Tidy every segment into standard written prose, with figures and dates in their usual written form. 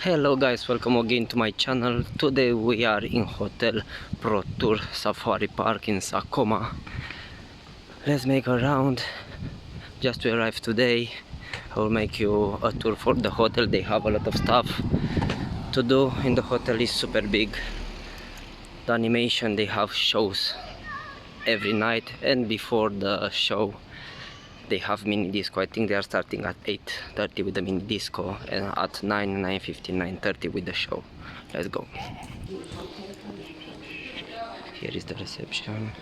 Hello guys, welcome again to my channel. Today we are in Hotel Protur Safari Park in Sacoma. Let's make a round. Just to arrive today, I will make you a tour for the hotel. They have a lot of stuff to do in the hotel. Is super big. The animation, they have shows every night, and before the show they have mini disco. I think they are starting at 8:30 with the mini disco, and at 9:15, 9:30 with the show. Let's go. Here is the reception.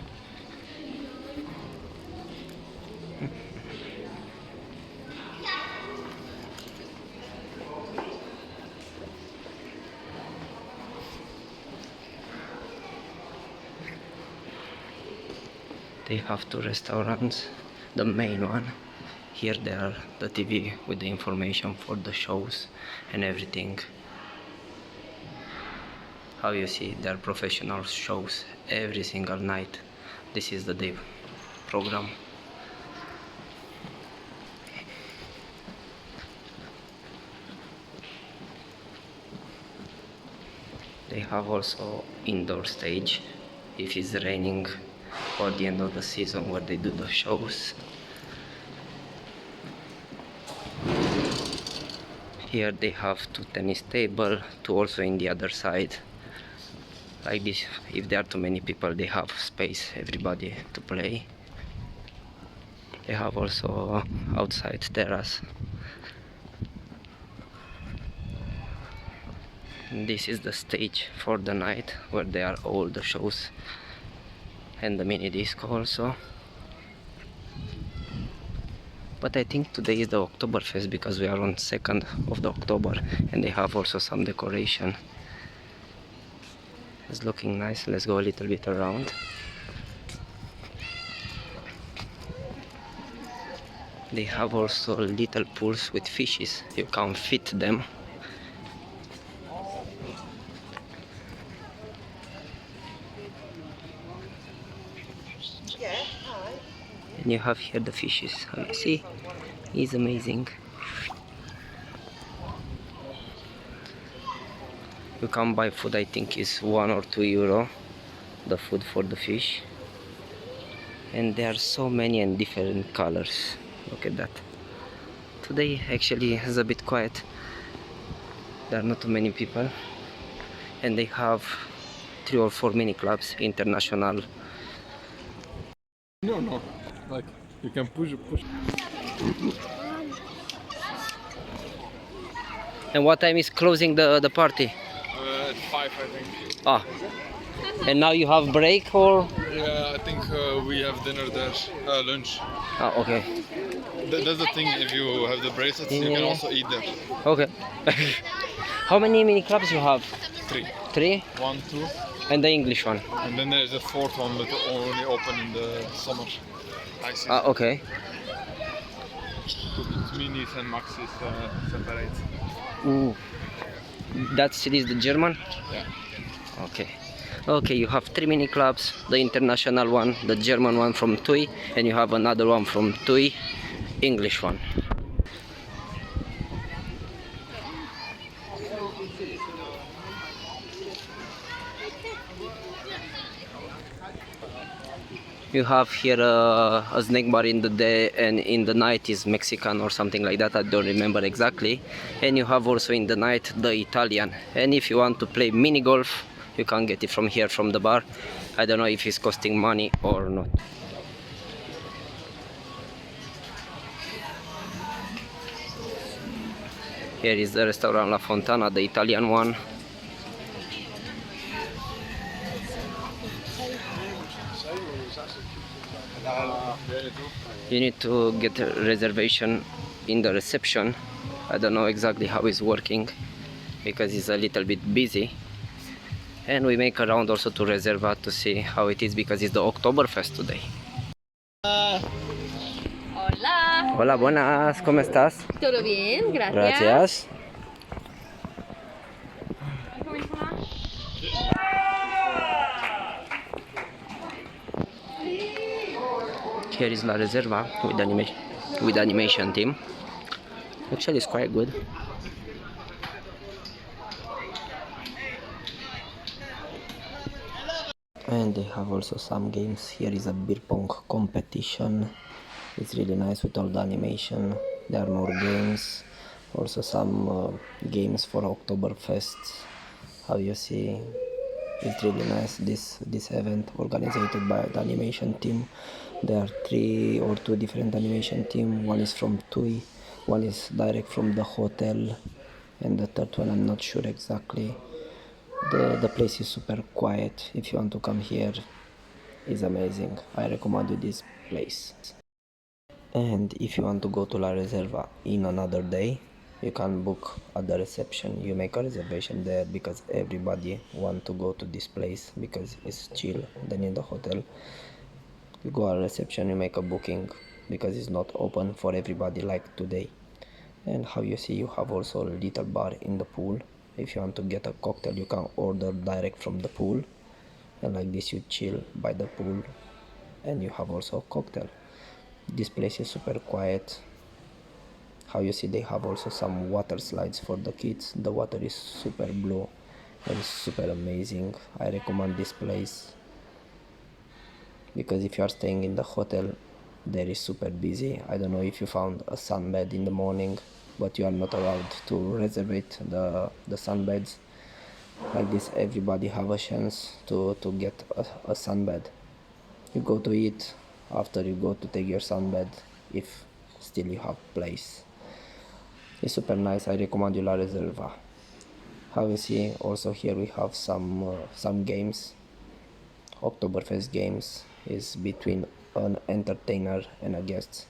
They have two restaurants. The main one. Here there are the TV with the information for the shows and everything. How you see, there are professional shows every single night. This is the day program. They have also indoor stage if it's raining, or the end of the season where they do the shows. Here they have two tennis tables, two also in the other side. Like this, if there are too many people, they have space, everybody to play. They have also outside terrace. This is the stage for the night where there are all the shows and the mini disco also. But I think today is the Oktoberfest because we are on 2nd of the October, and they have also some decoration. It's looking nice. Let's go a little bit around. They have also little pools with fishes. You can fit them. And you have here the fishes. You see, it's amazing. You can buy food. I think is €1 or €2 the food for the fish. And there are so many and different colors. Look at that. Today actually is a bit quiet. There are not too many people, and they have 3 or 4 mini clubs international. No, like you can push. And what time is closing the party? At 5, I think. Ah, and now you have break or? Yeah, I think we have dinner there, lunch. Ah, okay. That's the thing. If you have the bracelets, you can also eat there. Okay. How many mini clubs you have? 3. 3? 1, 2, And the English one? and then there's a 4th one, but only open in the summer. Ah, okay. Minis and maxis separate. Ooh. That is the German? Yeah. Okay. Okay, you have 3 mini clubs, the international one, the German one from TUI, and you have another one from TUI, English one. You have here a snack bar in the day, and in the night is Mexican or something like that, I don't remember exactly. And you have also in the night the Italian. And if you want to play mini golf, you can get it from here, from the bar. I don't know if it's costing money or not. Here is the restaurant La Fontana, the Italian one. You need to get a reservation in the reception. I don't know exactly how it's working because it's a little bit busy. And we make a round also to Reserva to see how it is because it's the Oktoberfest today. Hola. Hola, buenas, ¿cómo estás? ¿Todo bien? Gracias. Gracias. Here is La Reserva with animation team. Actually, it's quite good. And they have also some games. Here is a beer pong competition. It's really nice with all the animation. There are more games, also some games for Oktoberfest. How you see, it's really nice, this event organized by the animation team. There are 3 or 2 different animation team. One is from TUI, one is direct from the hotel, and the third one I'm not sure exactly. The place is super quiet. If you want to come here, it's amazing. I recommend you this place. And if you want to go to La Reserva in another day, you can book at the reception. You make a reservation there because everybody want to go to this place because it's chill than in the hotel. You go at reception, you make a booking because it's not open for everybody like today. And how you see, you have also a little bar in the pool. If you want to get a cocktail, you can order direct from the pool, and like this you chill by the pool and you have also a cocktail. This place is super quiet. How you see, they have also some water slides for the kids. The water is super blue and super amazing. I recommend this place because if you are staying in the hotel, there is super busy. I don't know if you found a sunbed in the morning, but you are not allowed to reserve the sunbeds. Like this, everybody have a chance to get a sunbed. You go to eat, after you go to take your sunbed, if still you have place. It's super nice. I recommend you La Reserva. How you see, also here we have some games. Oktoberfest games is between an entertainer and a guest.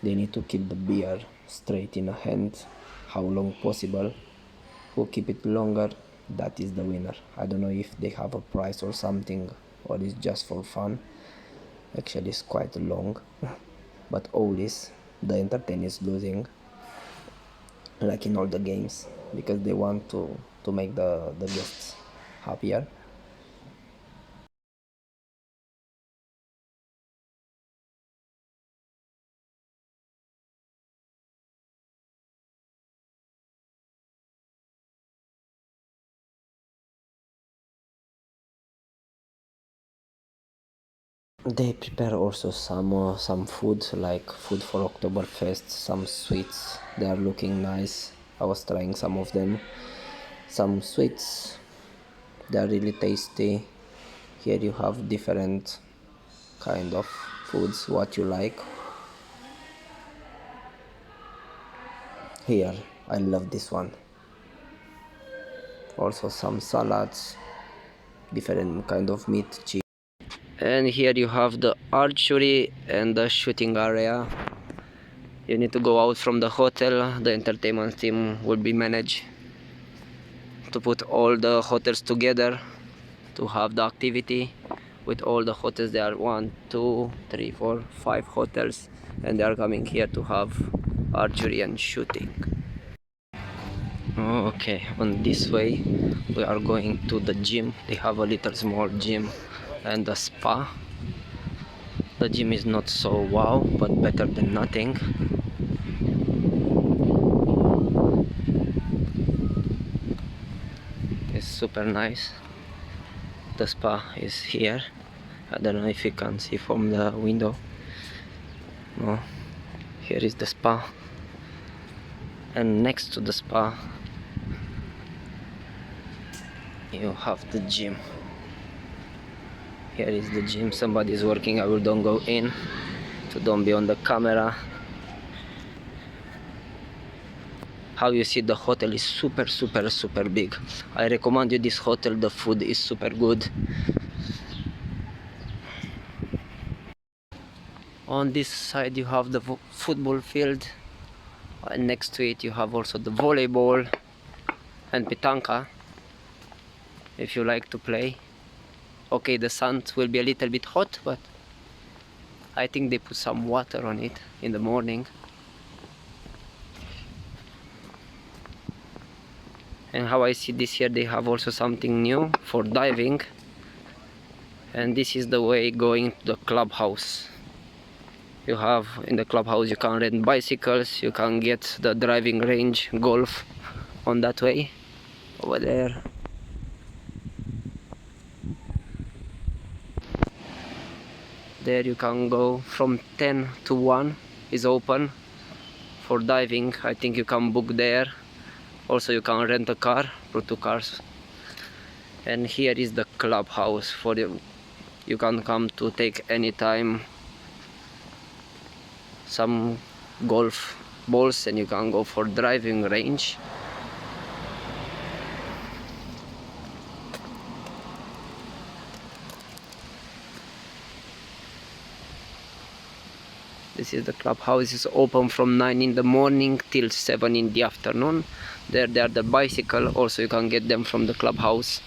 They need to keep the beer straight in a hand, how long possible. Who keep it longer, that is the winner. I don't know if they have a prize or something, or it's just for fun. Actually, it's quite long, but always the entertainer is losing, like in all the games, because they want to make the guests happier. They prepare also some food, like food for Oktoberfest, some sweets. They are looking nice. I was trying some of them. Some sweets, they are really tasty. Here you have different kind of foods, what you like. Here, I love this one. Also some salads, different kind of meat, cheese. And here you have the archery and the shooting area. You need to go out from the hotel. The entertainment team will be managed to put all the hotels together to have the activity. With all the hotels, there are 1, 2, 3, 4, 5 hotels, and they are coming here to have archery and shooting. Okay, on this way we are going to the gym. They have a little small gym and a spa. The gym is not so wow, but better than nothing. It's super nice. The spa is here. I don't know if you can see from the window. No, here is the spa, and next to the spa you have the gym. Here is the gym. Somebody is working. I will don't go in to don't be on the camera. How you see, the hotel is super big. I recommend you this hotel. The food is super good. On this side you have the football field, and next to it you have also the volleyball and petanca if you like to play. Okay, the sun will be a little bit hot, but I think they put some water on it in the morning. And how I see this here, they have also something new for diving, and this is the way going to the clubhouse. You have in the clubhouse, you can rent bicycles, you can get the driving range, golf on that way over there. There you can go from 10 to 1 is open for diving. I think you can book there. Also you can rent a car for 2 cars. And here is the clubhouse for you. You can come to take any time some golf balls, and you can go for driving range. This is the clubhouse. Is open from 9 in the morning till 7 in the afternoon. There are the bicycle, also you can get them from the clubhouse.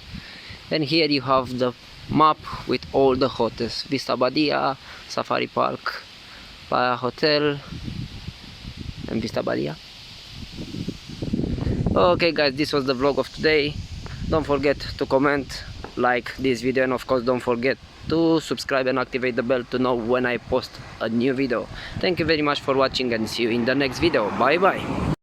And here you have the map with all the hotels: Vista Badia, Safari Park, Aparthotel, and Vista Badia. Okay guys, this was the vlog of today. Don't forget to comment, like this video, and of course don't forget to subscribe and activate the bell to know when I post a new video. Thank you very much for watching, and see you in the next video. Bye bye.